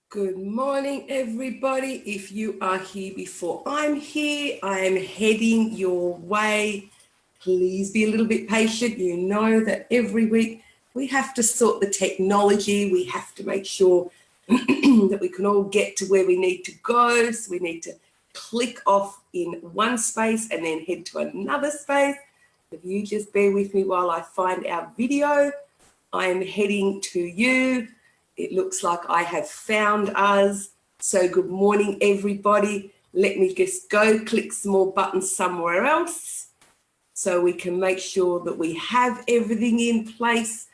Good morning, everybody. If you are here before I'm here, I am heading your way. Please be a little bit patient. You know that every week we have to sort the technology. We have to make sure that we can all get to where we need to go. So we need to click off in one space and then head to another space. If you just bear with me while I find our video, I am heading to you. It looks like I have found us. So good morning, everybody. Let me just go click some more buttons somewhere else so we can make sure that we have everything in place.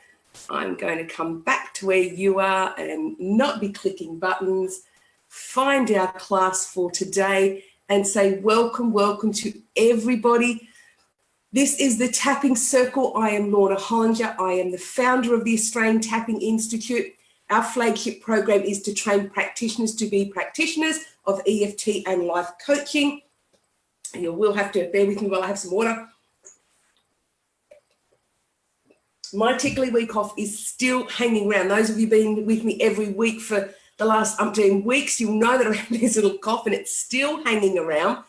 I'm going to come back to where you are and not be clicking buttons. Find our class for today and say welcome, welcome to everybody. This is the Tapping Circle. I am Lorna Hollinger. I am the founder of the Australian Tapping Institute. Our flagship program is to train practitioners to be practitioners of EFT and life coaching. You will have to bear with me while I have some water. My tickly week off is still hanging around. Those of you been with me every week for the last umpteen weeks, you'll know that I have this little cough and it's still hanging around.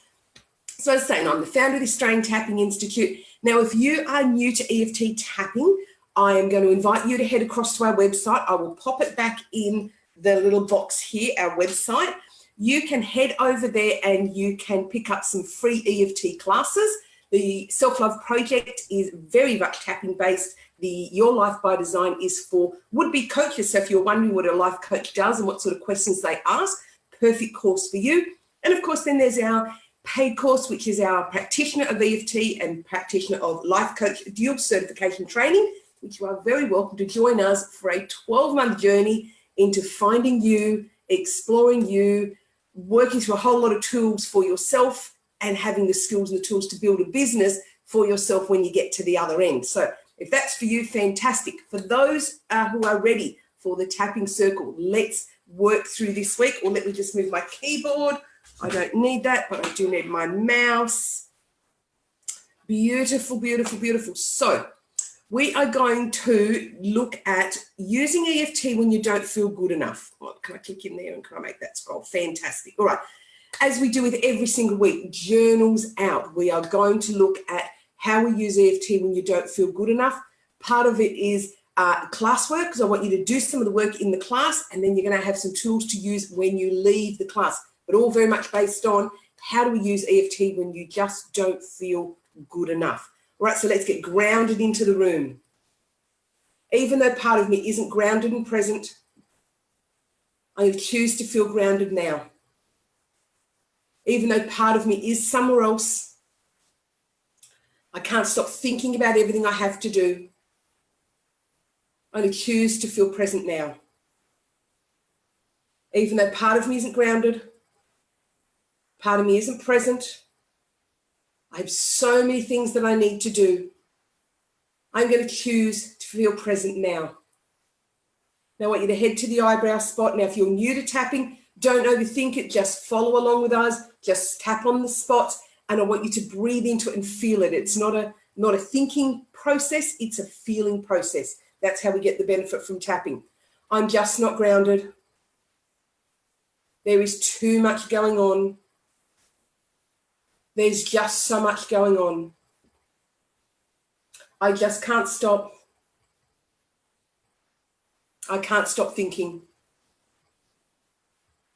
So as I was saying, I'm the founder of the Australian Tapping Institute. Now, if you are new to EFT tapping, I am going to invite you to head across to our website. I will pop it back in the little box here, our website. You can head over there and you can pick up some free EFT classes. The Self-Love Project is very much tapping based. The Your Life by Design is for would-be coaches. So if you're wondering what a life coach does and what sort of questions they ask, perfect course for you. And of course, then there's our paid course, which is our practitioner of EFT and practitioner of life coach dual certification training, which you are very welcome to join us for a 12-month journey into finding you, exploring you, working through a whole lot of tools for yourself and having the skills and the tools to build a business for yourself when you get to the other end. So if that's for you, fantastic. For those who are ready for the tapping circle, let's work through this week. Or let me just move my keyboard. I don't need that, but I do need my mouse. Beautiful, beautiful, beautiful. So we are going to look at using EFT when you don't feel good enough. Oh, can I click in there and can I make that scroll? Fantastic. All right. As we do with every single week, journals out. We are going to look at how we use EFT when you don't feel good enough. Part of it is classwork, because I want you to do some of the work in the class, and then you're going to have some tools to use when you leave the class, but all very much based on how do we use EFT when you just don't feel good enough. All right, so let's get grounded into the room. Even though part of me isn't grounded and present, I'm going to choose to feel grounded now. Even though part of me is somewhere else, I can't stop thinking about everything I have to do. I'm going to choose to feel present now. Even though part of me isn't grounded, part of me isn't present, I have so many things that I need to do. I'm going to choose to feel present now. Now I want you to head to the eyebrow spot. Now, if you're new to tapping, don't overthink it. Just follow along with us. Just tap on the spot. And I want you to breathe into it and feel it. It's not a thinking process. It's a feeling process. That's how we get the benefit from tapping. I'm just not grounded. There is too much going on. There's just so much going on. I just can't stop. I can't stop thinking.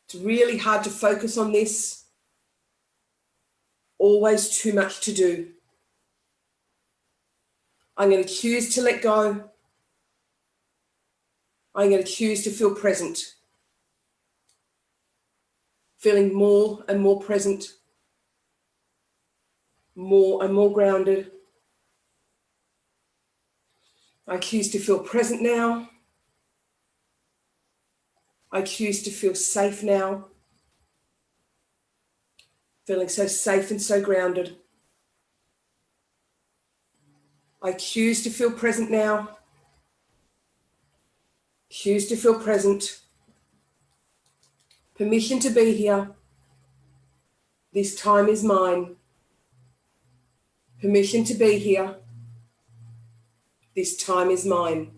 It's really hard to focus on this. Always too much to do. I'm going to choose to let go. I'm going to choose to feel present. Feeling more and more present. More and more grounded. I choose to feel present now. I choose to feel safe now. Feeling so safe and so grounded. I choose to feel present now. Choose to feel present. Permission to be here. This time is mine. Permission to be here. This time is mine.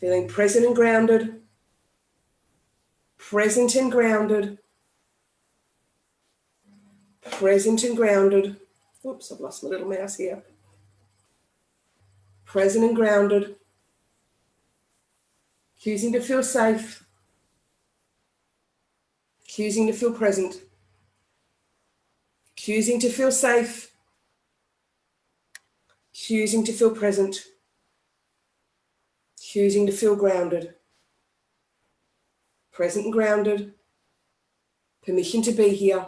Feeling present and grounded. present and grounded, present and grounded. Oops, I've lost my little mouse here. Present and grounded, choosing to feel safe, choosing to feel present, choosing to feel safe, choosing to feel present, choosing to feel grounded, present and grounded, permission to be here,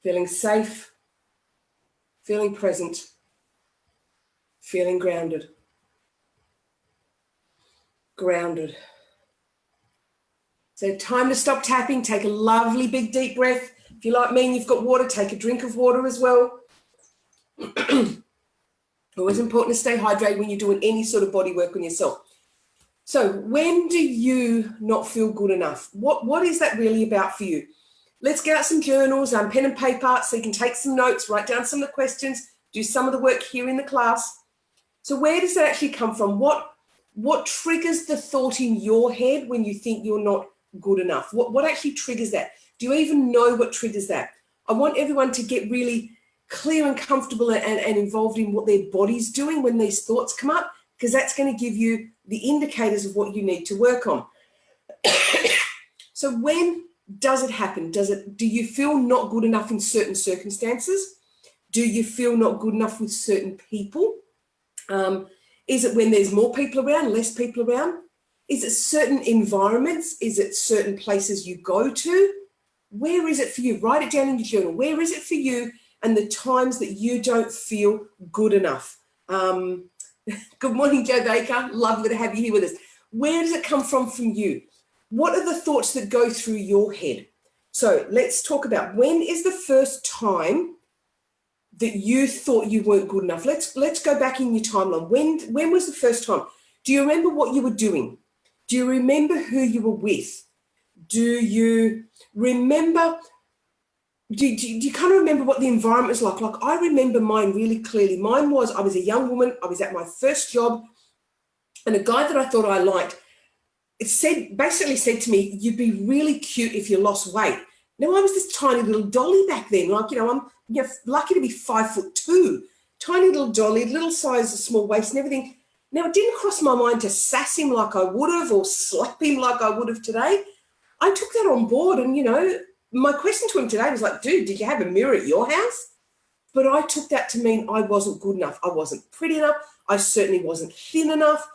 feeling safe, feeling present, feeling grounded, grounded. So time to stop tapping, take a lovely big deep breath. If you're like me and you've got water, take a drink of water as well. Always important to stay hydrated when you're doing any sort of body work on yourself. So when do you not feel good enough? What is that really about for you? Let's get out some journals, pen and paper, so you can take some notes, write down some of the questions, do some of the work here in the class. So where does that actually come from? What triggers the thought in your head when you think you're not good enough? What actually triggers that? Do you even know what triggers that? I want everyone to get really clear and comfortable and involved in what their body's doing when these thoughts come up, because that's going to give you the indicators of what you need to work on. So when does it happen? Do you feel not good enough in certain circumstances? Do you feel not good enough with certain people? Is it when there's more people around, less people around? Is it certain environments? Is it certain places you go to? Where is it for you? Write it down in your journal. Where is it for you and the times that you don't feel good enough? Good morning, Joe Baker. Lovely to have you here with us. Where does it come from you? What are the thoughts that go through your head? So let's talk about, when is the first time that you thought you weren't good enough? Let's go back in your timeline. When was the first time? Do you remember what you were doing? Do you remember who you were with? Do you remember, do you kind of remember what the environment was like? Like, I remember mine really clearly. Mine was, I was a young woman, I was at my first job, and a guy that I thought I liked, basically said to me, you'd be really cute if you lost weight. Now, I was this tiny little dolly back then. Like, I'm lucky to be 5'2", tiny little dolly, little size, a small waist and everything. Now, it didn't cross my mind to sass him like I would have or slap him like I would have today. I took that on board, and, my question to him today was like, dude, did you have a mirror at your house? But I took that to mean I wasn't good enough. I wasn't pretty enough. I certainly wasn't thin enough.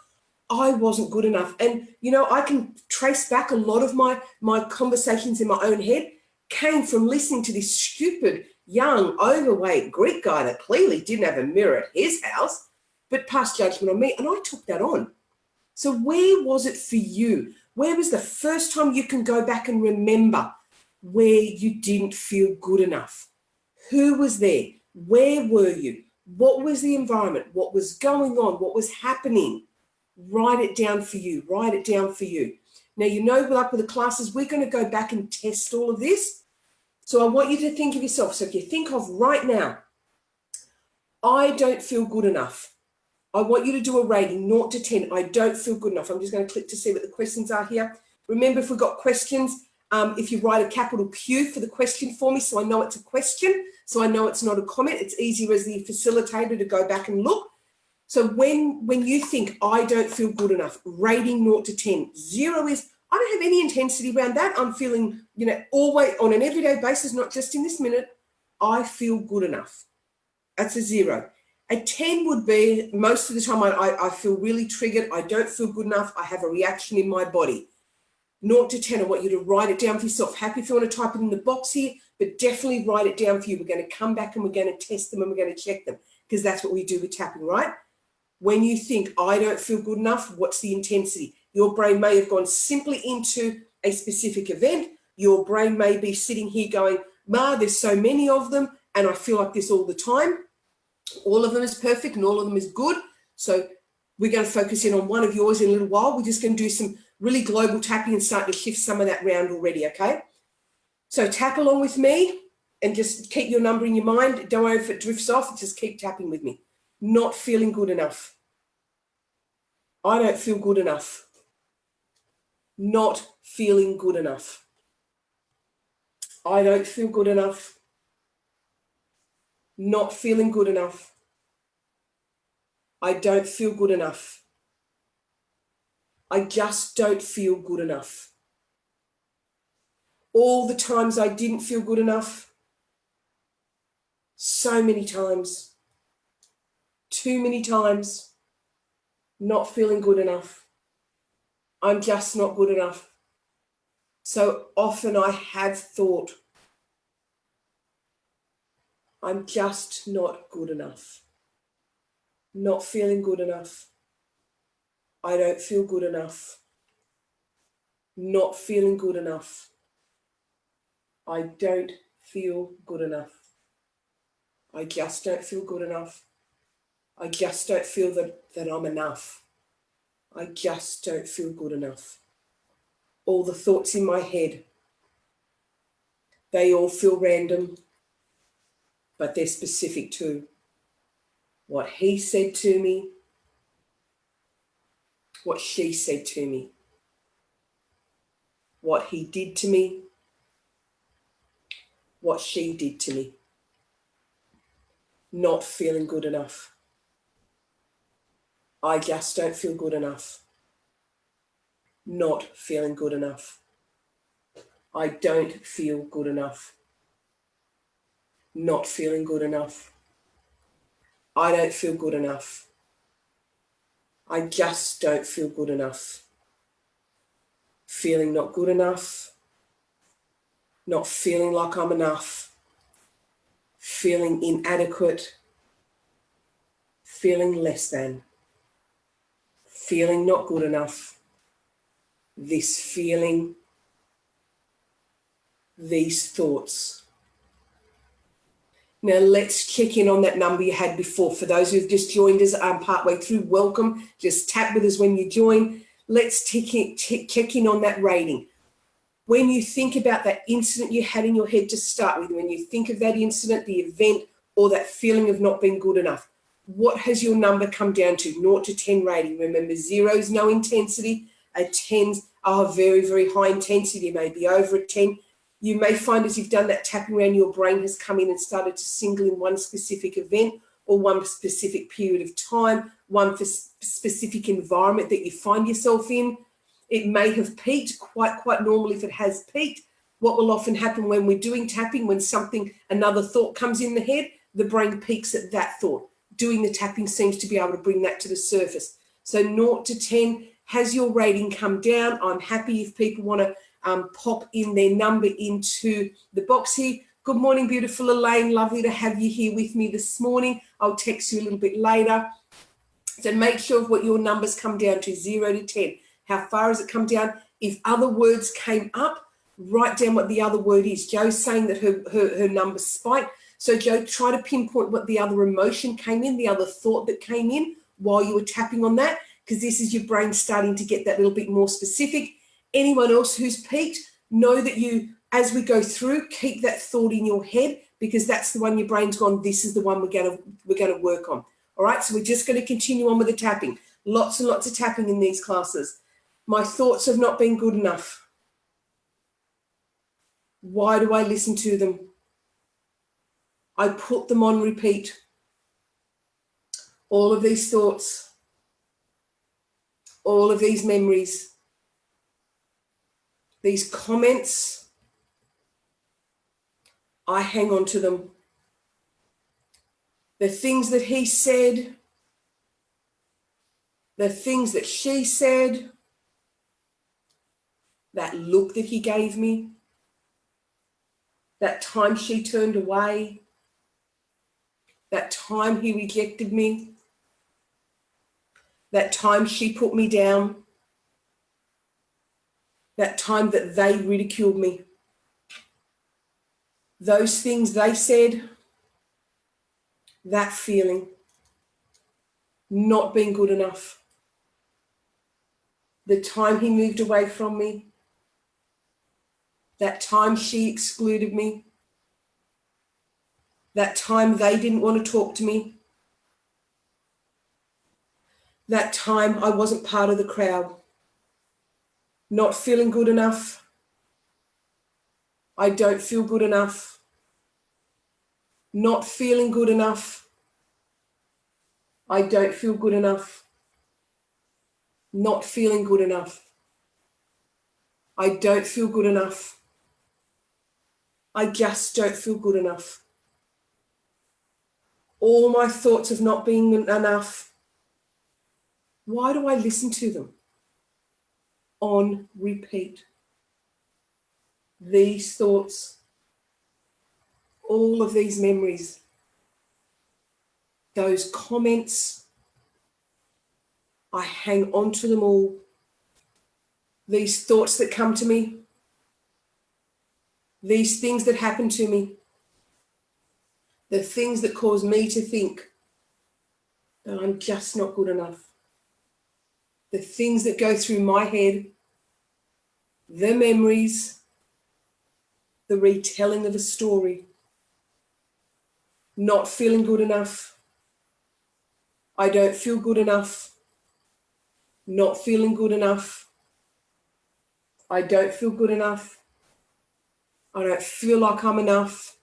I wasn't good enough. And, I can trace back a lot of my conversations in my own head came from listening to this stupid, young, overweight Greek guy that clearly didn't have a mirror at his house, but passed judgment on me. And I took that on. So where was it for you? Where was the first time you can go back and remember where you didn't feel good enough? Who was there? Where were you? What was the environment? What was going on? What was happening? Write it down for you. Write it down for you. Now, like with the classes, we're going to go back and test all of this. So I want you to think of yourself. So if you think of right now, I don't feel good enough. I want you to do a rating, 0 to 10. I don't feel good enough. I'm just going to click to see what the questions are here. Remember, if we've got questions, if you write a capital Q for the question for me, so I know it's a question, so I know it's not a comment, it's easier as the facilitator to go back and look. So when you think I don't feel good enough, rating 0 to 10, 0 is I don't have any intensity around that. I'm feeling, always on an everyday basis, not just in this minute, I feel good enough. That's a 0. A 10 would be most of the time I feel really triggered. I don't feel good enough. I have a reaction in my body. 0 to 10, I want you to write it down for yourself. Happy if you want to type it in the box here, but definitely write it down for you. We're going to come back and we're going to test them and we're going to check them, because that's what we do with tapping, right? When you think I don't feel good enough, what's the intensity? Your brain may have gone simply into a specific event. Your brain may be sitting here going, Ma, there's so many of them and I feel like this all the time. All of them is perfect and all of them is good. So we're going to focus in on one of yours in a little while. We're just going to do some really global tapping and start to shift some of that round already, okay? So tap along with me and just keep your number in your mind. Don't worry if it drifts off, just keep tapping with me. Not feeling good enough. I don't feel good enough. not feeling good enough. I don't feel good enough. Not feeling good enough. I don't feel good enough. I just don't feel good enough. All the times I didn't feel good enough, so many times, too many times, not feeling good enough. I'm just not good enough. So often I have thought, I'm just not good enough. Not feeling good enough. I don't feel good enough. Not feeling good enough. I don't feel good enough. I just don't feel good enough. I just don't feel that I'm enough. I just don't feel good enough. All the thoughts in my head, they all feel random, but they're specific to what he said to me, what she said to me, what he did to me, what she did to me. Not feeling good enough. I just don't feel good enough. Not feeling good enough. I don't feel good enough. Not feeling good enough. I don't feel good enough. I just don't feel good enough. Feeling not good enough. Not feeling like I'm enough. Feeling inadequate. Feeling less than. Feeling not good enough. This feeling, these thoughts. Now let's check in on that number you had before. For those who've just joined us partway through, welcome. Just tap with us when you join. Let's check in on that rating. When you think about that incident you had in your head to start with, when you think of that incident, the event, or that feeling of not being good enough, what has your number come down to? 0 to 10 rating. Remember, 0 is no intensity. A 10's very, very high intensity, maybe over a 10. You may find as you've done that tapping around, your brain has come in and started to single in one specific event or one specific period of time, one specific environment that you find yourself in. It may have peaked, quite normal if it has peaked. What will often happen when we're doing tapping, when another thought comes in the head, the brain peaks at that thought. Doing the tapping seems to be able to bring that to the surface. So 0 to 10, has your rating come down? I'm happy if people want to pop in their number into the box here. Good morning, beautiful Elaine. Lovely to have you here with me this morning. I'll text you a little bit later. So make sure what your numbers come down to, 0 to 10. How far has it come down? If other words came up, write down what the other word is. Jo's saying that her number spiked. So Jo, try to pinpoint what the other emotion came in, the other thought that came in while you were tapping on that, because this is your brain starting to get that little bit more specific. Anyone else who's peaked, know that you, as we go through, keep that thought in your head, because that's the one your brain's gone, this is the one we're going to work on. All right, so we're just going to continue on with the tapping. Lots and lots of tapping in these classes. My thoughts have not been good enough. Why do I listen to them? I put them on repeat. All of these thoughts, all of these memories, these comments, I hang on to them. The things that he said, the things that she said, that look that he gave me, that time she turned away, that time he rejected me, that time she put me down, that time that they ridiculed me, those things they said, that feeling, not being good enough, the time he moved away from me, that time she excluded me, that time they didn't want to talk to me, that time I wasn't part of the crowd, not feeling good enough, I don't feel good enough, not feeling good enough, I don't feel good enough, not feeling good enough, I don't feel good enough, I just don't feel good enough. All my thoughts of not being enough, why do I listen to them? On repeat. These thoughts, all of these memories, those comments, I hang on to them all. These thoughts that come to me, these things that happen to me, the things that cause me to think that I'm just not good enough, the things that go through my head, the memories, the retelling of a story, not feeling good enough, I don't feel good enough, not feeling good enough, I don't feel good enough, I don't feel like I'm enough,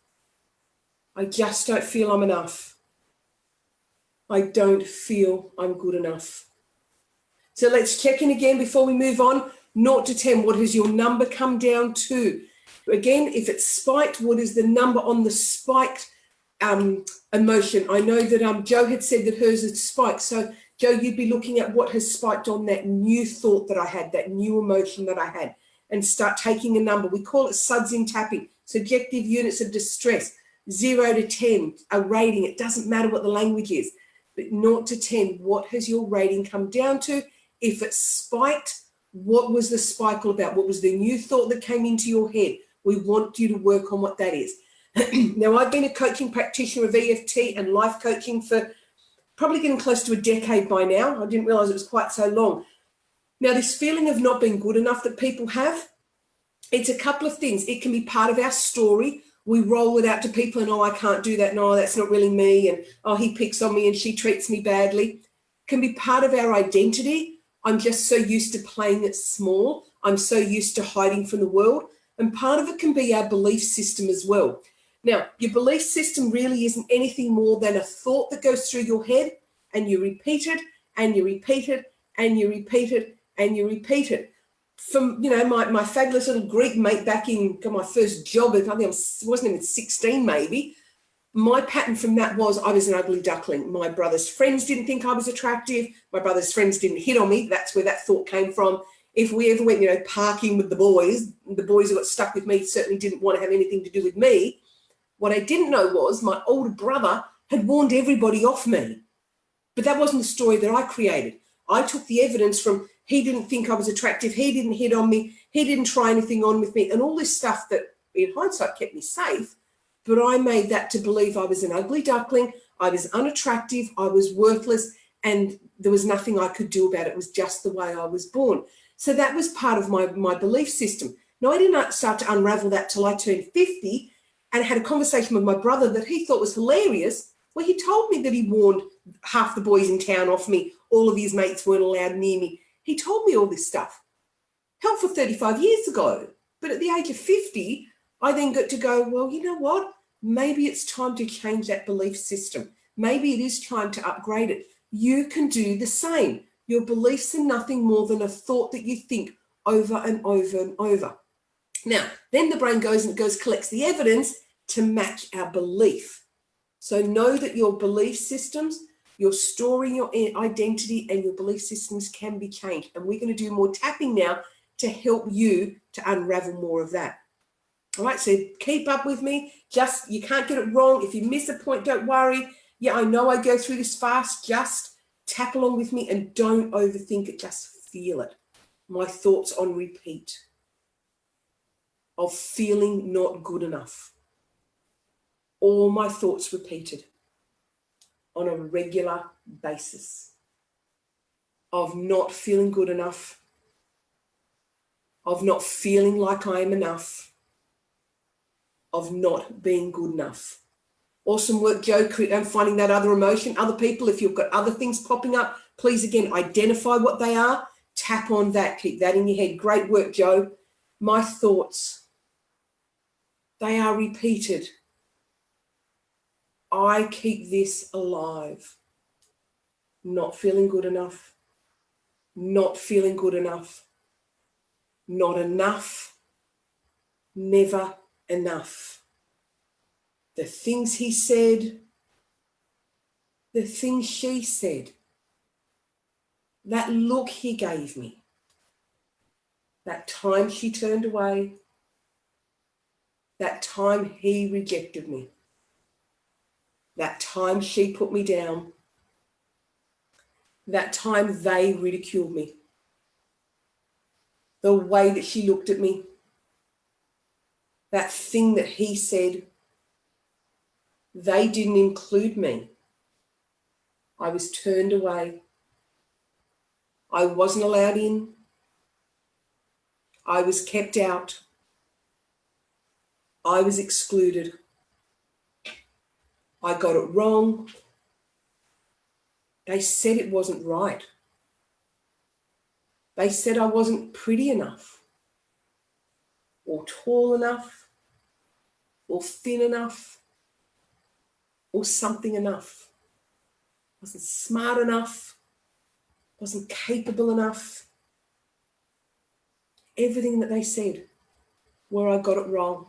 I just don't feel I'm enough, I don't feel I'm good enough. So let's check in again before we move on. 0 to 10, what has your number come down to? Again, if it's spiked, what is the number on the spiked emotion? I know that Joe had said that hers is spiked. So Joe, you'd be looking at what has spiked on that new thought that I had, that new emotion that I had, and start taking a number. We call it SUDS in tapping, subjective units of distress, 0 to 10, a rating. It doesn't matter what the language is, but 0 to 10, what has your rating come down to? If it's spiked, what was the spike all about? What was the new thought that came into your head? We want you to work on what that is. Now, I've been a coaching practitioner of EFT and life coaching for probably getting close to a decade by now. I didn't realize it was quite so long. Now, this feeling of not being good enough that people have, it's a couple of things. It can be part of our story. We roll it out to people and, oh, I can't do that. No, that's not really me. And, oh, he picks on me and she treats me badly. It can be part of our identity. I'm just so used to playing it small. I'm so used to hiding from the world. And part of it can be our belief system as well. Now, your belief system really isn't anything more than a thought that goes through your head, and you repeat it, and you repeat it, and you repeat it, and you repeat it. From, my fabulous little Greek mate back in my first job, I think I wasn't even 16 maybe, my pattern from that was I was an ugly duckling. My brother's friends didn't think I was attractive. My brother's friends didn't hit on me. That's where that thought came from. If we ever went, parking with the boys who got stuck with me certainly didn't want to have anything to do with me. What I didn't know was my older brother had warned everybody off me. But that wasn't the story that I created. I took the evidence from he didn't think I was attractive. He didn't hit on me. He didn't try anything on with me. And all this stuff that in hindsight kept me safe. But I made that to believe I was an ugly duckling, I was unattractive, I was worthless, and there was nothing I could do about it. It was just the way I was born. So that was part of my belief system. Now, I didn't start to unravel that till I turned 50 and had a conversation with my brother that he thought was hilarious, where he told me that he warned half the boys in town off me, all of his mates weren't allowed near me. He told me all this stuff. Helpful 35 years ago. But at the age of 50, I then got to go, well, you know what? Maybe it's time to change that belief system. Maybe it is time to upgrade it. You can do the same. Your beliefs are nothing more than a thought that you think over and over and over. Now, then the brain goes collects the evidence to match our belief. So know that your belief systems, your story, your identity, and your belief systems can be changed. And we're going to do more tapping now to help you to unravel more of that. All right, so keep up with me. Just, you can't get it wrong. If you miss a point, don't worry. Yeah, I know I go through this fast. Just tap along with me and don't overthink it. Just feel it. My thoughts on repeat of feeling not good enough. All my thoughts repeated on a regular basis of not feeling good enough, of not feeling like I am enough, of not being good enough. Awesome work, Joe, finding that other emotion. Other people, if you've got other things popping up, please, again, identify what they are. Tap on that, keep that in your head. Great work, Joe. My thoughts, they are repeated. I keep this alive. Not feeling good enough. Not feeling good enough. Not enough. Never enough. The things he said, the things she said, that look he gave me, that time she turned away, that time he rejected me, that time she put me down, that time they ridiculed me, the way that she looked at me, that thing that he said, they didn't include me. I was turned away. I wasn't allowed in. I was kept out. I was excluded. I got it wrong. They said it wasn't right. They said I wasn't pretty enough, or tall enough, or thin enough, or something enough. Wasn't smart enough, wasn't capable enough. Everything that they said, where I got it wrong,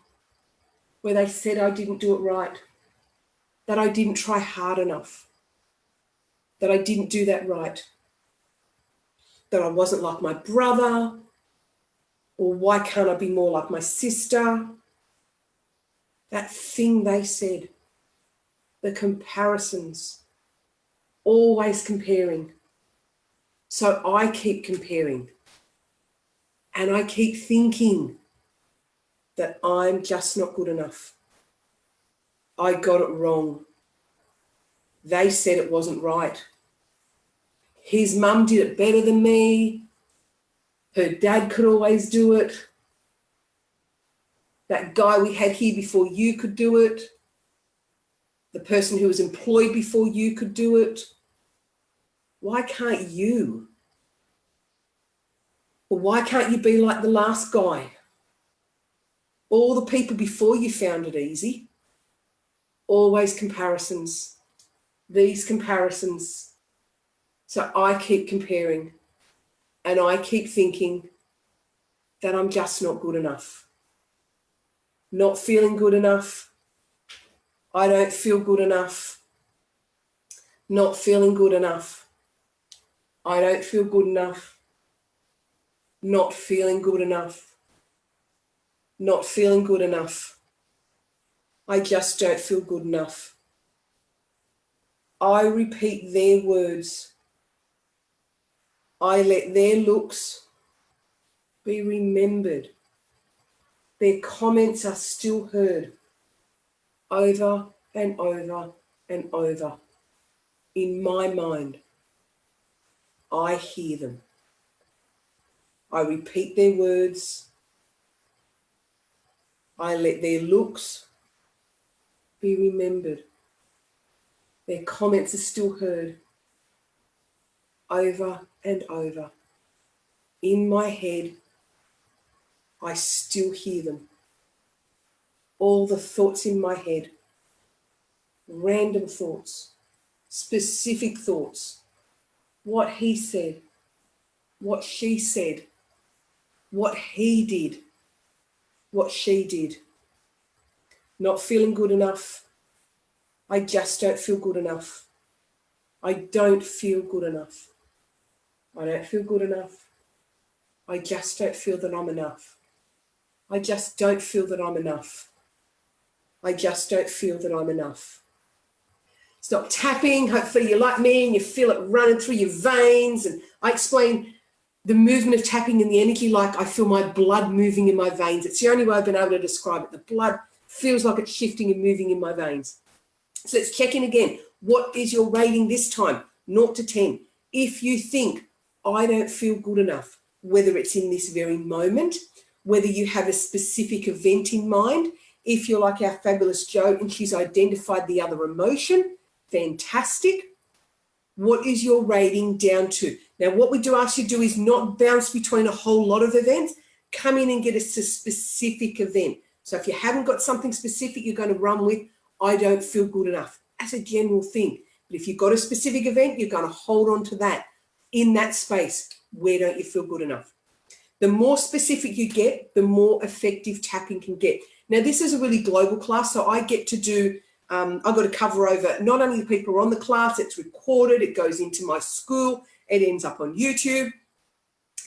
where they said I didn't do it right, that I didn't try hard enough, that I didn't do that right, that I wasn't like my brother, or why can't I be more like my sister? That thing they said, the comparisons, always comparing. So I keep comparing, and I keep thinking that I'm just not good enough. I got it wrong. They said it wasn't right. His mum did it better than me. Her dad could always do it. That guy we had here before you could do it. The person who was employed before you could do it. Why can't you? Or why can't you be like the last guy? All the people before you found it easy. Always comparisons. These comparisons. So I keep comparing, and I keep thinking that I'm just not good enough. Not feeling good enough. I don't feel good enough. Not feeling good enough. I don't feel good enough. Not feeling good enough. Not feeling good enough. I just don't feel good enough. I repeat their words. I let their looks be remembered. Their comments are still heard over and over and over. In my mind, I hear them. I repeat their words. I let their looks be remembered. Their comments are still heard over and over. In my head, I still hear them. All the thoughts in my head, random thoughts, specific thoughts, what he said, what she said, what he did, what she did. Not feeling good enough. I just don't feel good enough. I don't feel good enough. I don't feel good enough. I just don't feel that I'm enough. I just don't feel that I'm enough. I just don't feel that I'm enough. Stop tapping. Hopefully you're like me and you feel it running through your veins. And I explain the movement of tapping and the energy like I feel my blood moving in my veins. It's the only way I've been able to describe it. The blood feels like it's shifting and moving in my veins. So let's check in again. What is your rating this time? 0 to 10. If you think I don't feel good enough, whether it's in this very moment, whether you have a specific event in mind, if you're like our fabulous Jo and she's identified the other emotion, fantastic. What is your rating down to? Now, what we do ask you to do is not bounce between a whole lot of events. Come in and get us to a specific event. So if you haven't got something specific you're going to run with, I don't feel good enough, as a general thing. But if you've got a specific event, you're going to hold on to that. In that space, where don't you feel good enough? The more specific you get, the more effective tapping can get. Now, this is a really global class, so I get to do, I've got to cover over not only the people who are on the class, it's recorded, it goes into my school, it ends up on YouTube.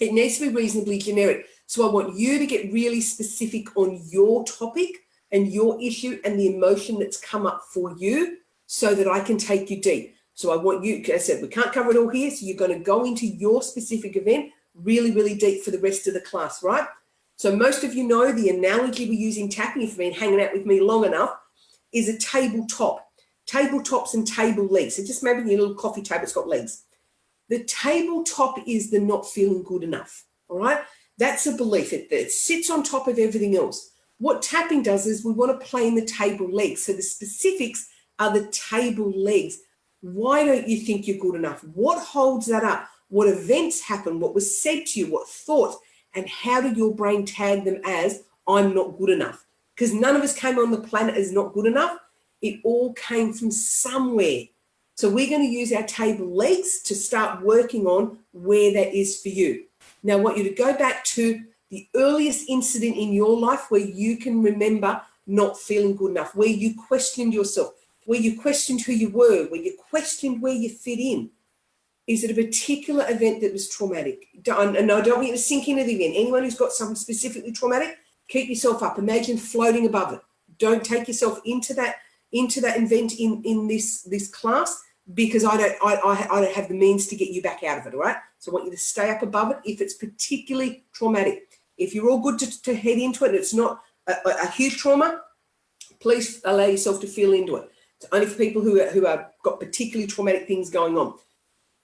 It needs to be reasonably generic. So I want you to get really specific on your topic and your issue and the emotion that's come up for you so that I can take you deep. So I want you, as I said, we can't cover it all here, so you're going to go into your specific event really, really deep for the rest of the class, right? So most of you know the analogy we use in tapping, if you've been hanging out with me long enough, is a tabletop. Tabletops and table legs. So just maybe your little coffee table, it's got legs. The tabletop is the not feeling good enough, all right? That's a belief. It sits on top of everything else. What tapping does is we want to play in the table legs. So the specifics are the table legs. Why don't you think you're good enough? What holds that up? What events happened? What was said to you? What thoughts? And how did your brain tag them as I'm not good enough? Because none of us came on the planet as not good enough. It all came from somewhere. So we're going to use our table legs to start working on where that is for you. Now, I want you to go back to the earliest incident in your life where you can remember not feeling good enough, where you questioned yourself, where you questioned who you were, where you questioned where you fit in. Is it a particular event that was traumatic? And I don't want you to sink into the event. Anyone who's got something specifically traumatic, keep yourself up. Imagine floating above it. Don't take yourself into that event in this class, because I don't have the means to get you back out of it, all right? So I want you to stay up above it if it's particularly traumatic. If you're all good to head into it and it's not a huge trauma, please allow yourself to feel into it. It's only for people who are got particularly traumatic things going on.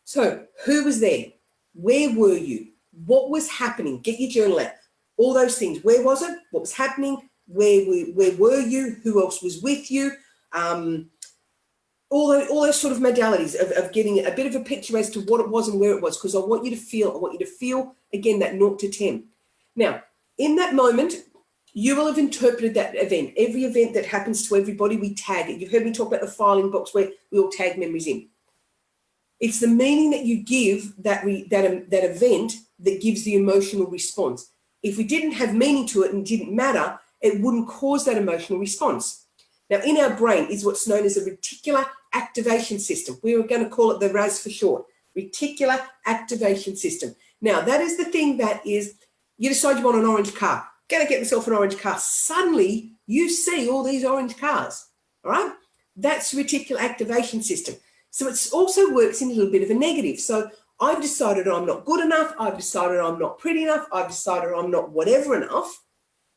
So who was there? Where were you? What was happening? Get your journal out. All those things. Where was it? What was happening? Where were you? Who else was with you? All those sort of modalities of getting a bit of a picture as to what it was and where it was, because I want you to feel, again, that 0 to 10. Now, in that moment, you will have interpreted that event. Every event that happens to everybody, we tag it. You've heard me talk about the filing box where we all tag memories in. It's the meaning that you give that event that gives the emotional response. If we didn't have meaning to it and it didn't matter, it wouldn't cause that emotional response. Now, in our brain is what's known as a reticular activation system. We were going to call it the RAS for short, reticular activation system. Now, that is the thing that is, you decide you want an orange car. Going to get myself an orange car. Suddenly, you see all these orange cars, all right? That's reticular activation system. So it also works in a little bit of a negative. So I've decided I'm not good enough. I've decided I'm not pretty enough. I've decided I'm not whatever enough.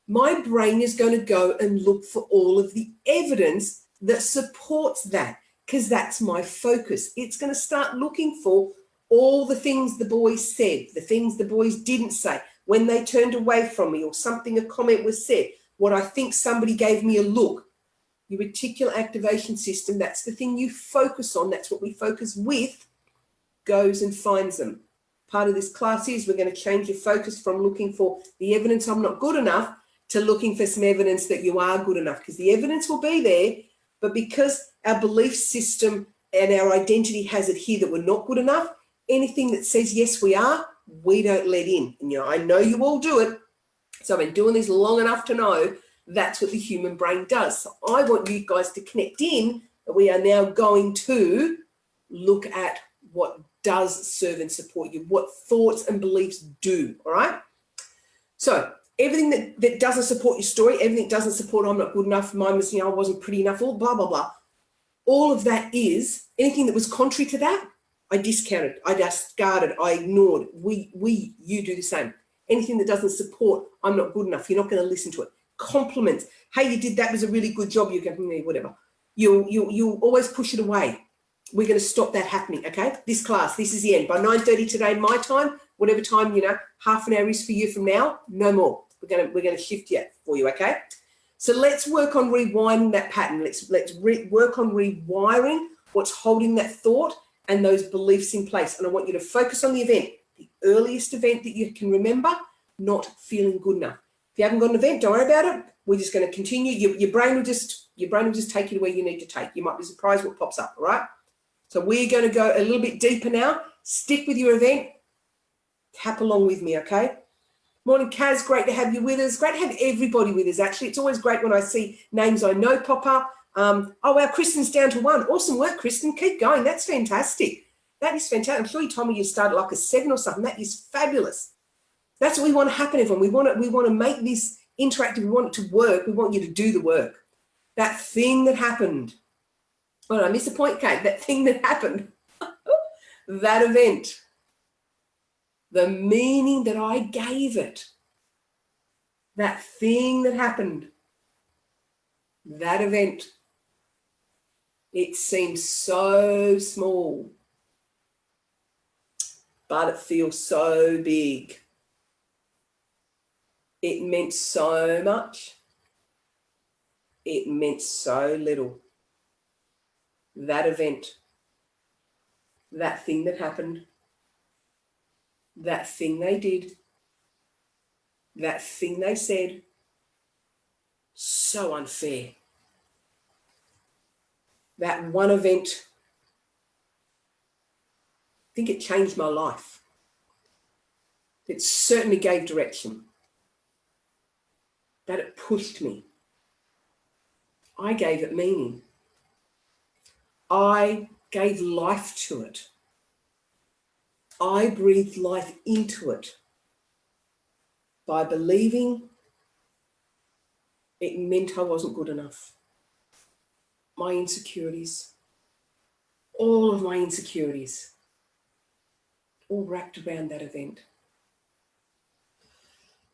My brain is going to go and look for all of the evidence that supports that, because that's my focus. It's going to start looking for all the things the boys said, the things the boys didn't say, when they turned away from me or something, a comment was said, what I think somebody gave me a look. Your reticular activation system, that's the thing you focus on. That's what we focus with, goes and finds them. Part of this class is we're going to change your focus from looking for the evidence I'm not good enough to looking for some evidence that you are good enough, because the evidence will be there, but because our belief system and our identity has it here that we're not good enough, anything that says yes we are, we don't let in. And I know you all do it, so I've been doing this long enough to know that's what the human brain does. So I want you guys to connect in that we are now going to look at what does serve and support you, what thoughts and beliefs do, all right? So everything that doesn't support your story, everything that doesn't support I'm not good enough, mine was, I wasn't pretty enough, all blah, blah, blah. All of that is, anything that was contrary to that, I discounted, I discarded, I ignored. You do the same. Anything that doesn't support I'm not good enough, you're not going to listen to it. Compliments. Hey, you did that, was a really good job. You go, whatever. You'll always push it away. We're going to stop that happening, okay? This class, this is the end. By 9:30 today, my time, whatever time, half an hour is for you from now, no more. We're going to shift you for you, okay? So let's work on rewinding that pattern. Let's work on rewiring what's holding that thought and those beliefs in place. And I want you to focus on the event, the earliest event that you can remember, not feeling good enough. If you haven't got an event, don't worry about it. We're just going to continue. Your brain will just take you to where you need to take. You might be surprised what pops up, all right? So we're going to go a little bit deeper now. Stick with your event. Tap along with me, okay? Morning, Kaz. Great to have you with us. Great to have everybody with us, actually. It's always great when I see names I know pop up. Oh, wow, Kristen's down to 1. Awesome work, Kristen. Keep going. That's fantastic. That is fantastic. I'm sure you told me you started like a 7 or something. That is fabulous. That's what we want to happen, everyone. We want to make this interactive. We want it to work. We want you to do the work. That thing that happened. Oh, I missed a point, Kate. That thing that happened. That event. The meaning that I gave it. That thing that happened. That event. It seemed so small, but it feels so big. It meant so much. It meant so little. That event, that thing that happened, that thing they did, that thing they said, so unfair. That one event, I think it changed my life. It certainly gave direction. That it pushed me. I gave it meaning. I gave life to it. I breathed life into it by believing it meant I wasn't good enough. My insecurities, all of my insecurities, all wrapped around that event.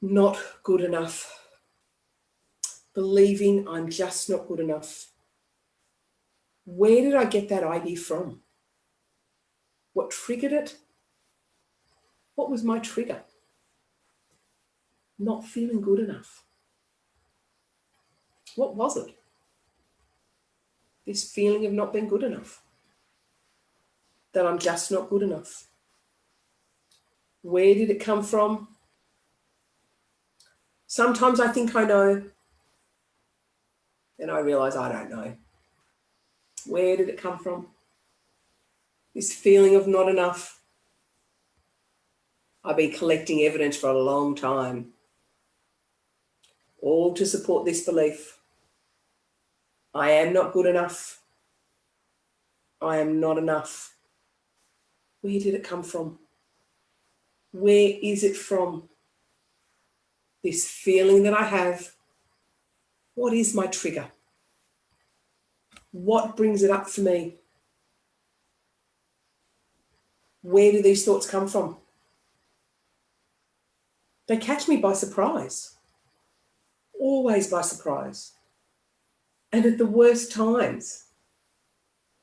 Not good enough. Believing I'm just not good enough. Where did I get that idea from? What triggered it? What was my trigger? Not feeling good enough. What was it? This feeling of not being good enough. That I'm just not good enough. Where did it come from? Sometimes I think I know, then I realize I don't know. Where did it come from? This feeling of not enough. I've been collecting evidence for a long time, all to support this belief. I am not good enough. I am not enough. Where did it come from? Where is it from? This feeling that I have. What is my trigger? What brings it up for me? Where do these thoughts come from? They catch me by surprise. Always by surprise. And at the worst times,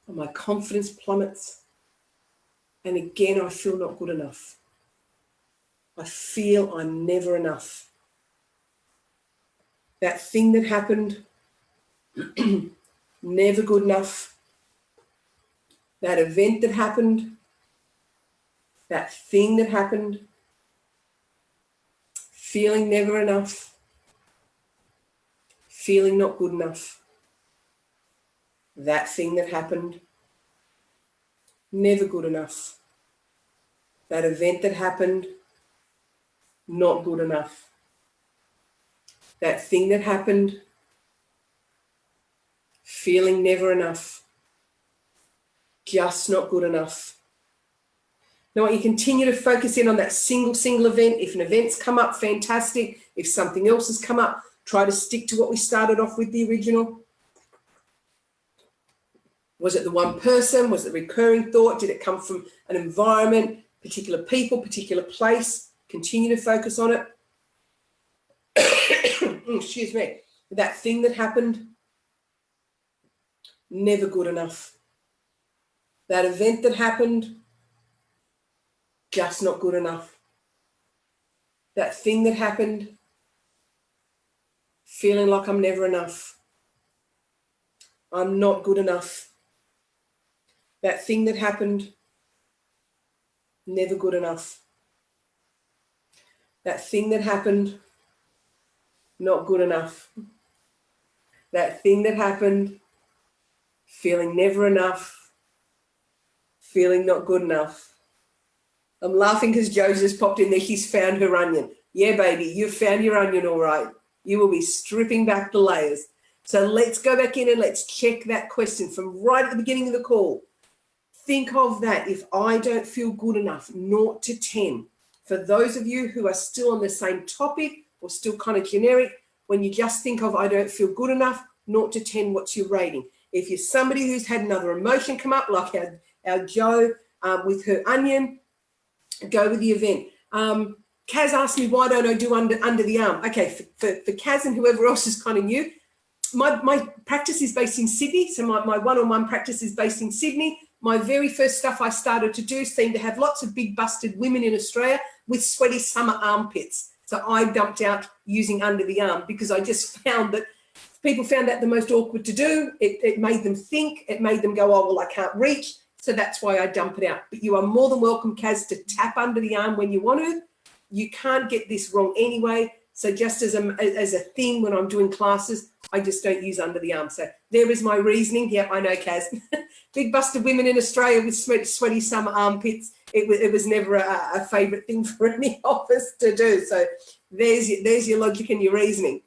my confidence plummets. And again, I feel not good enough. I feel I'm never enough. That thing that happened, never good enough. That event that happened, that thing that happened, feeling never enough, feeling not good enough. That thing that happened, never good enough. That event that happened, not good enough. That thing that happened, feeling never enough, just not good enough. Now, you continue to focus in on that single event. If an event's come up, fantastic. If something else has come up, try to stick to what we started off with, the original. Was it the one person? Was it a recurring thought? Did it come from an environment, particular people, particular place? Continue to focus on it. Excuse me. That thing that happened, never good enough. That event that happened, just not good enough. That thing that happened, feeling like I'm never enough. I'm not good enough. That thing that happened, never good enough. That thing that happened, not good enough. That thing that happened, feeling never enough, feeling not good enough. I'm laughing because Jo's just popped in there. She's found her onion. Yeah, baby, you've found your onion all right. You will be stripping back the layers. So let's go back in and let's check that question from right at the beginning of the call. Think of that. If I don't feel good enough, 0 to 10. For those of you who are still on the same topic or still kind of generic, when you just think of I don't feel good enough, 0 to 10, what's your rating? If you're somebody who's had another emotion come up, like our Jo with her onion, go with the event. Kaz asked me, why don't I do under the arm? Okay, for Kaz and whoever else is kind of new, my practice is based in Sydney. So my one-on-one practice is based in Sydney. My very first stuff I started to do seemed to have lots of big busted women in Australia with sweaty summer armpits. So I dumped out using under the arm because I just found that people found that the most awkward to do. It made them think. It made them go, oh, well, I can't reach. So that's why I dump it out. But you are more than welcome, Kaz, to tap under the arm when you want to. You can't get this wrong anyway. So just as a thing when I'm doing classes, I just don't use under the arm. So there is my reasoning. Yep, I know, Kaz. Big busted women in Australia with sweaty summer armpits. It was never a favourite thing for any of us to do. So there's your logic and your reasoning.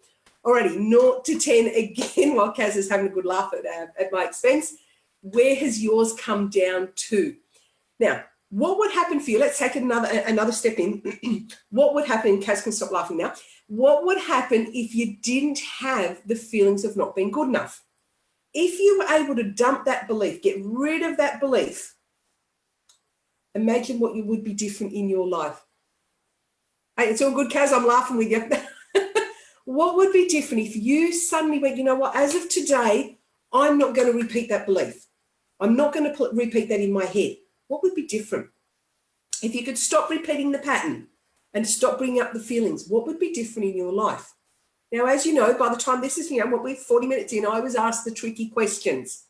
Alrighty, 0 to 10 again, while Kaz is having a good laugh at my expense. Where has yours come down to? Now, what would happen for you? Let's take it another step in. What would happen? Kaz can stop laughing now. What would happen if you didn't have the feelings of not being good enough? If you were able to dump that belief, get rid of that belief, imagine what you would be different in your life. Hey, it's all good, Kaz. I'm laughing with you. What would be different if you suddenly went, you know what, as of today, I'm not going to repeat that belief. I'm not going to repeat that in my head. What would be different? If you could stop repeating the pattern and stop bringing up the feelings, what would be different in your life? Now, as you know, by the time this is, what we're 40 minutes in, I was asked the tricky questions.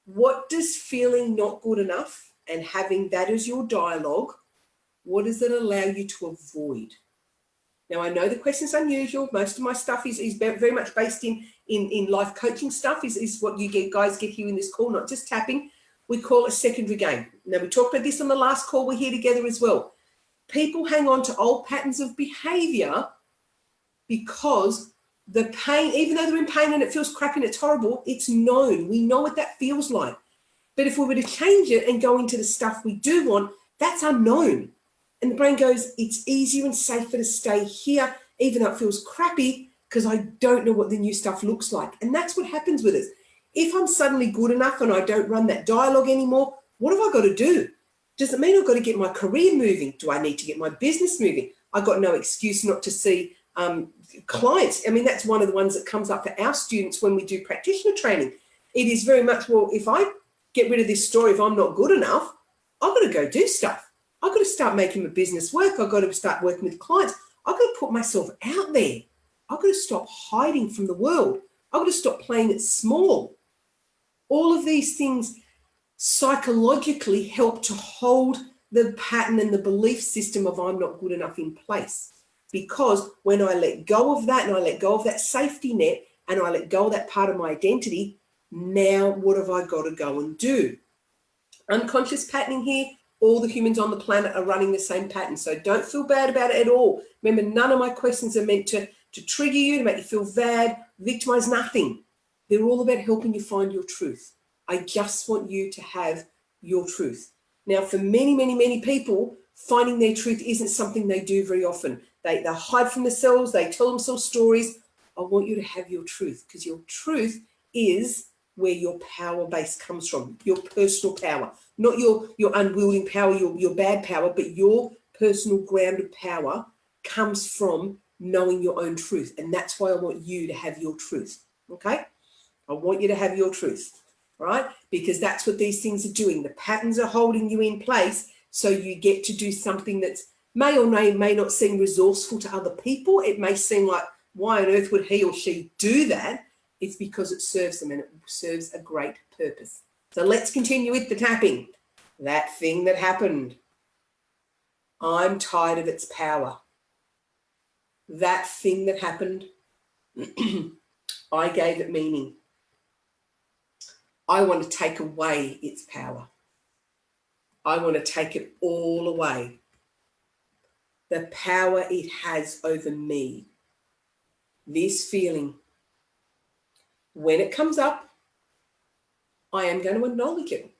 What does feeling not good enough and having that as your dialogue, what does it allow you to avoid? Now, I know the question's unusual. Most of my stuff is very much based in life coaching stuff, is what you guys get here in this call, not just tapping. We call it secondary game. Now, we talked about this on the last call. We're here together as well. People hang on to old patterns of behavior because the pain, even though they're in pain and it feels crappy and it's horrible, it's known. We know what that feels like. But if we were to change it and go into the stuff we do want, that's unknown. And the brain goes, it's easier and safer to stay here, even though it feels crappy, because I don't know what the new stuff looks like. And that's what happens with us. If I'm suddenly good enough and I don't run that dialogue anymore, what have I got to do? Does it mean I've got to get my career moving? Do I need to get my business moving? I've got no excuse not to see clients. I mean, that's one of the ones that comes up for our students when we do practitioner training. It is very much, well, if I get rid of this story, if I'm not good enough, I've got to go do stuff. I've got to start making my business work. I've got to start working with clients. I've got to put myself out there. I've got to stop hiding from the world. I've got to stop playing it small. All of these things psychologically help to hold the pattern and the belief system of I'm not good enough in place. Because when I let go of that and I let go of that safety net and I let go of that part of my identity, now what have I got to go and do? Unconscious patterning here. All the humans on the planet are running the same pattern. So don't feel bad about it at all. Remember, none of my questions are meant to trigger you, to make you feel bad, victimize, nothing. They're all about helping you find your truth. I just want you to have your truth. Now, for many, many, many people, finding their truth isn't something they do very often. They hide from themselves. They tell themselves stories. I want you to have your truth, because your truth is where your power base comes from, your personal power, not your unwielding power, your bad power, but your personal grounded power comes from knowing your own truth. And that's why I want you to have your truth, okay? I want you to have your truth, right? Because that's what these things are doing. The patterns are holding you in place so you get to do something that's may or may not seem resourceful to other people. It may seem like, why on earth would he or she do that? It's because it serves them and it serves a great purpose. So let's continue with the tapping. That thing that happened. I'm tired of its power. That thing that happened, I gave it meaning. I want to take away its power. I want to take it all away. The power it has over me. This feeling, when it comes up, I am going to acknowledge it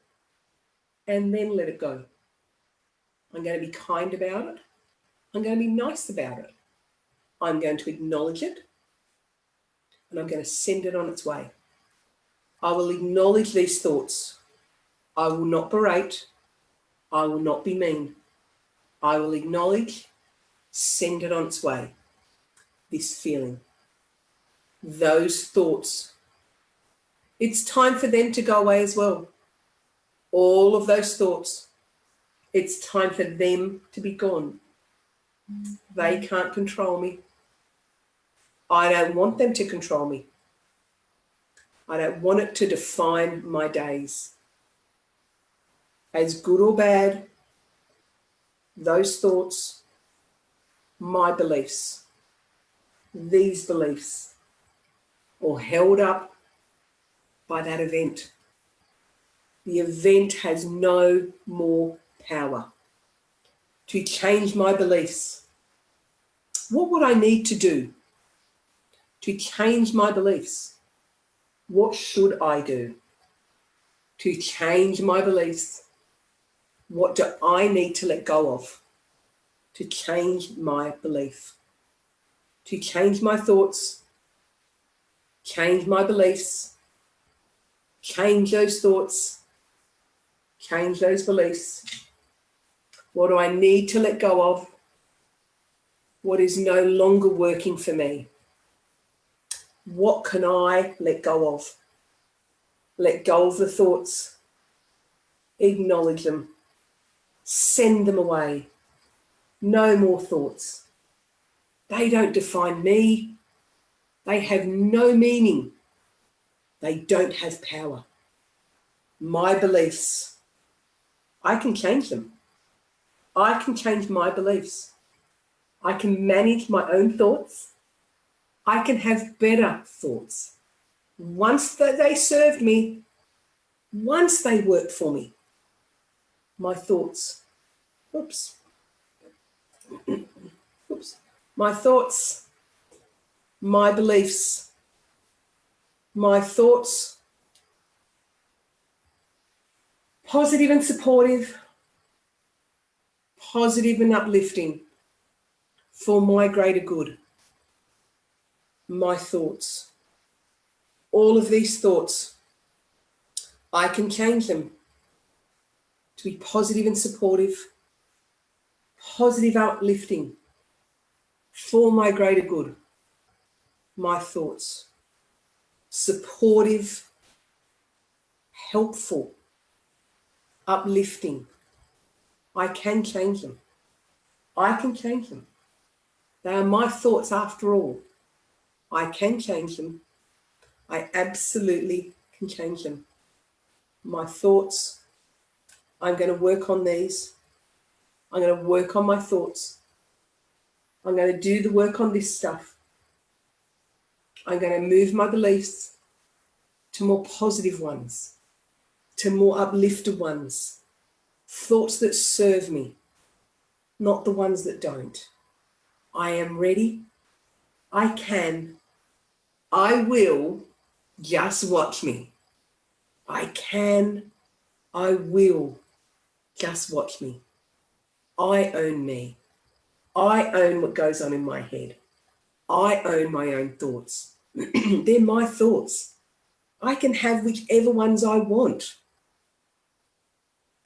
and then let it go. I'm going to be kind about it. I'm going to be nice about it. I'm going to acknowledge it and I'm going to send it on its way. I will acknowledge these thoughts. I will not berate. I will not be mean. I will acknowledge, send it on its way. This feeling, those thoughts. It's time for them to go away as well. All of those thoughts. It's time for them to be gone. They can't control me. I don't want them to control me. I don't want it to define my days. As good or bad, those thoughts, my beliefs, these beliefs, or held up by that event. The event has no more power to change my beliefs. What would I need to do to change my beliefs? What should I do to change my beliefs? What do I need to let go of to change my belief? To change my thoughts, change my beliefs, change those thoughts, change those beliefs. What do I need to let go of? What is no longer working for me? What can I let go of? Let go of the thoughts, acknowledge them, send them away. No more thoughts. They don't define me. They have no meaning. They don't have power. My beliefs, I can change them. I can change my beliefs. I can manage my own thoughts. I can have better thoughts. Once that they served me, once they worked for me, my thoughts, my thoughts, my beliefs, my thoughts, positive and supportive, positive and uplifting for my greater good. My thoughts, all of these thoughts, I can change them to be positive and supportive, positive, uplifting for my greater good. My thoughts, supportive, helpful, uplifting. I can change them. I can change them. They are my thoughts after all. I can change them. I absolutely can change them. My thoughts, I'm going to work on these. I'm going to work on my thoughts. I'm going to do the work on this stuff. I'm going to move my beliefs to more positive ones, to more uplifted ones, thoughts that serve me, not the ones that don't. I am ready. I can. I will. Just watch me. I can. I will. Just watch me. I own me. I own what goes on in my head. I own my own thoughts. They're my thoughts. I can have whichever ones I want.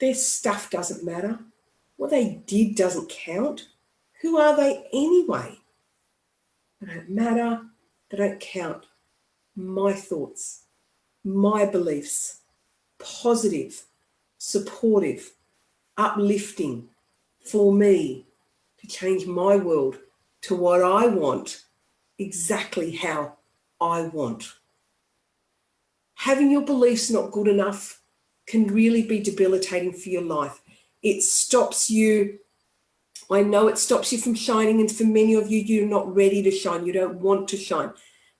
Their stuff doesn't matter. What they did doesn't count. Who are they anyway? They don't matter. They don't count. My thoughts, my beliefs, positive, supportive, uplifting for me to change my world to what I want, exactly how I want. Having your beliefs not good enough can really be debilitating for your life. It stops you I know it stops you from shining, and for many of you, you're not ready to shine. You don't want to shine.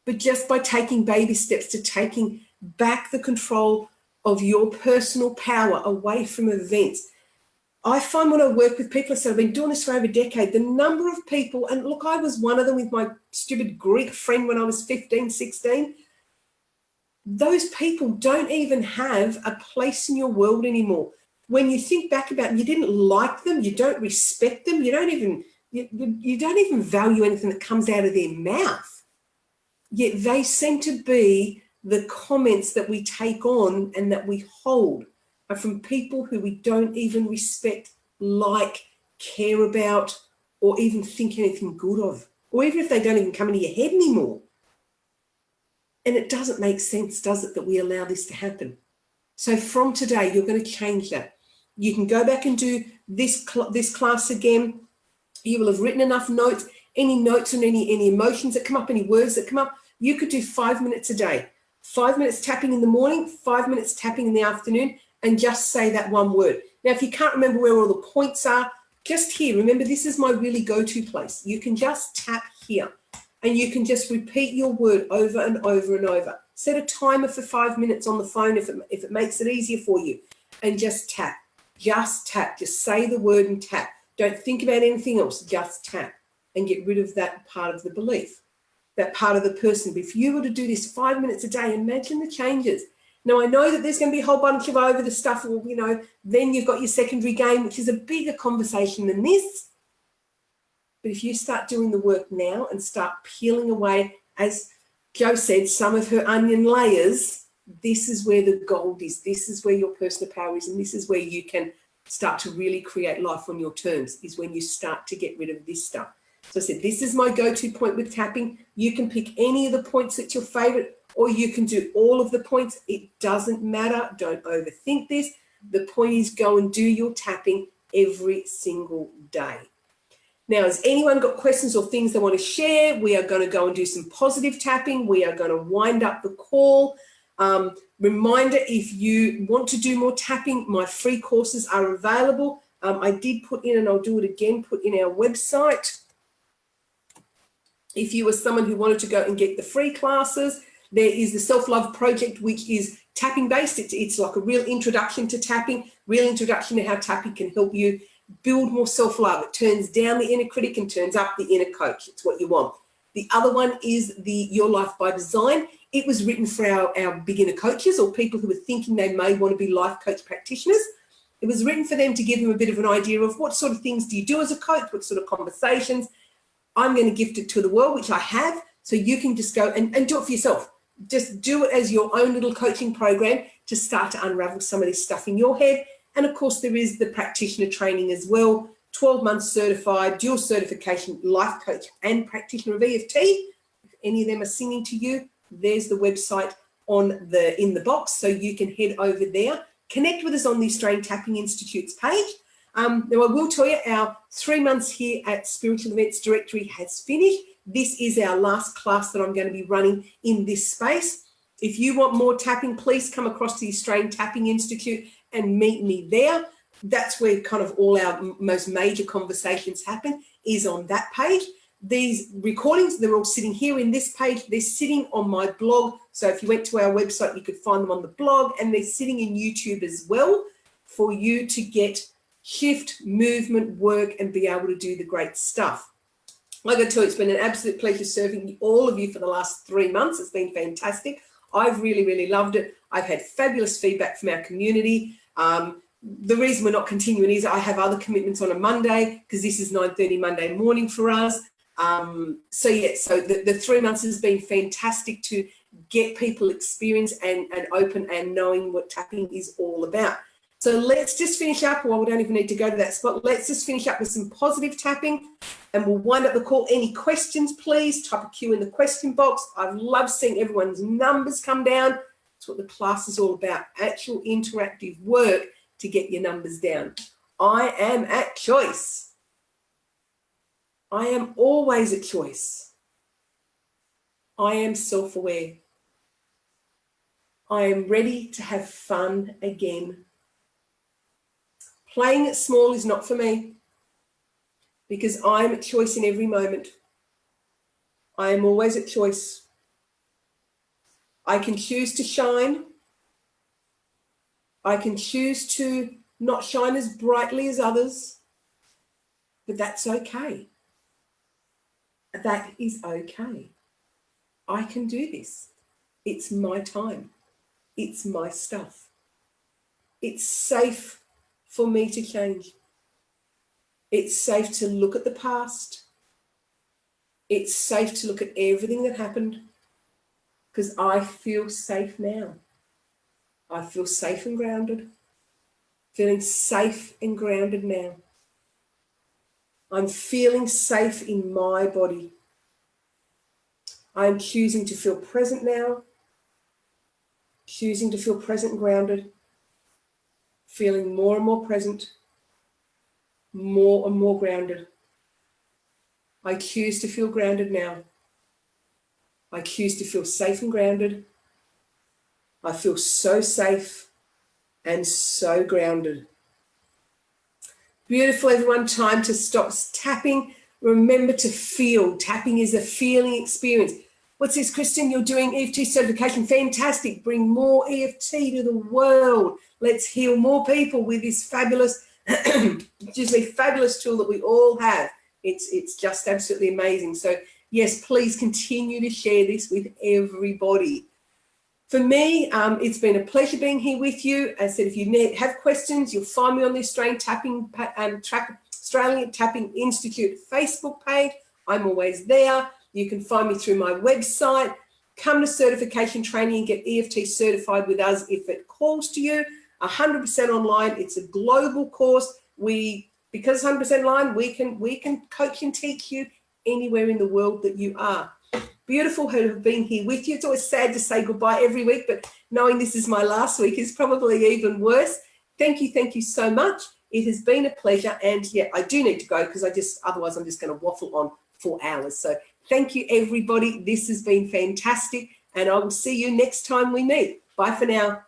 But just by taking baby steps to taking back the control of your personal power away from events, I find when I work with people, I said I've been doing this for over a decade, the number of people, and look, I was one of them with my stupid Greek friend when I was 15, 16. Those people don't even have a place in your world anymore. When you think back about it, you didn't like them, you don't respect them, you don't even value anything that comes out of their mouth. Yet they seem to be the comments that we take on and that we hold are from people who we don't even respect, like, care about, or even think anything good of, or even if they don't even come into your head anymore. And it doesn't make sense, does it, that we allow this to happen? So from today, you're going to change that. You can go back and do this class again. You will have written enough notes, any notes on any emotions that come up, any words that come up. You could do 5 minutes a day, 5 minutes tapping in the morning, 5 minutes tapping in the afternoon, and just say that one word. Now, if you can't remember where all the points are, just here, remember, this is my really go-to place. You can just tap here, and you can just repeat your word over and over and over. Set a timer for 5 minutes on the phone if it makes it easier for you, and just tap. Just tap. Just say the word and tap. Don't think about anything else. Just tap and get rid of that part of the belief, that part of the person. But if you were to do this 5 minutes a day, imagine the changes. Now, I know that there's going to be a whole bunch of over the stuff, or, you know, then you've got your secondary game, which is a bigger conversation than this. But if you start doing the work now and start peeling away, as Jo said, some of her onion layers, this is where the gold is. This is where your personal power is, and this is where you can start to really create life on your terms, is when you start to get rid of this stuff. So I said, this is my go-to point with tapping. You can pick any of the points that's your favorite, or you can do all of the points. It doesn't matter. Don't overthink this. The point is, go and do your tapping every single day. Now, has anyone got questions or things they want to share? We are going to go and do some positive tapping. We are going to wind up the call. Reminder, if you want to do more tapping, my free courses are available. I did put in, and I'll do it again, put in our website. If you are someone who wanted to go and get the free classes, there is the Self-Love Project, which is tapping based. It's like a real introduction to tapping, real introduction to how tapping can help you build more self-love. It turns down the inner critic and turns up the inner coach. It's what you want. The other one is the Your Life by Design. It was written for our beginner coaches, or people who are thinking they may want to be life coach practitioners. It was written for them to give them a bit of an idea of what sort of things do you do as a coach, what sort of conversations. I'm going to gift it to the world, which I have, so you can just go and do it for yourself. Just do it as your own little coaching program to start to unravel some of this stuff in your head. And of course, there is the practitioner training as well, 12 months certified, dual certification, life coach and practitioner of EFT. If any of them are singing to you, there's the website in the box, so you can head over there. Connect with us on the Australian Tapping Institute's page. Now, I will tell you, our 3 months here at Spiritual Events Directory has finished. This is our last class that I'm going to be running in this space. If you want more tapping, please come across to the Australian Tapping Institute and meet me there. That's where kind of all our most major conversations happen, is on that page. These recordings, they're all sitting here in this page. They're sitting on my blog. So if you went to our website, you could find them on the blog, and they're sitting in YouTube as well for you to get shift, movement, work, and be able to do the great stuff. Like I tell you, it's been an absolute pleasure serving all of you for the last 3 months. It's been fantastic. I've really, really loved it. I've had fabulous feedback from our community. The reason we're not continuing is I have other commitments on a Monday, because this is 9:30 Monday morning for us. So the 3 months has been fantastic to get people experience and open and knowing what tapping is all about. So let's just finish up. Well, we don't even need to go to that spot. Let's just finish up with some positive tapping, and we'll wind up the call. Any questions, please type a Q in the question box. I've loved seeing everyone's numbers come down. That's what the class is all about, actual interactive work to get your numbers down. I am at choice. I am always at choice. I am self-aware. I am ready to have fun again. Playing it small is not for me. because I'm at choice in every moment. I am always at choice. I can choose to shine. I can choose to not shine as brightly as others, but that's okay. That is okay. I can do this. It's my time. It's my stuff. It's safe for me to change. It's safe to look at the past. It's safe to look at everything that happened, because I feel safe now. I feel safe and grounded. Feeling safe and grounded now. I'm feeling safe in my body. I'm choosing to feel present now. Choosing to feel present and grounded. Feeling more and more present. More and more grounded. I choose to feel grounded now. I choose to feel safe and grounded. I feel so safe and so grounded. Beautiful, everyone. Time to stop tapping. Remember to feel. Tapping is a feeling experience. What's this, Kristen? You're doing EFT certification. Fantastic. Bring more EFT to the world. Let's heal more people with this fabulous, fabulous tool that we all have. It's just absolutely amazing. So yes, please continue to share this with everybody. For me, it's been a pleasure being here with you. As I said, if you have questions, you'll find me on the Australian Tapping Institute Facebook page. I'm always there. You can find me through my website. Come to certification training and get EFT certified with us if it calls to you. 100% online. It's a global course. Because 100% online, we can coach and teach you anywhere in the world that you are. Beautiful to have been here with you. It's always sad to say goodbye every week, but knowing this is my last week is probably even worse. Thank you so much. It has been a pleasure. And yeah, I do need to go because otherwise I'm just going to waffle on for hours. So thank you, everybody. This has been fantastic. And I will see you next time we meet. Bye for now.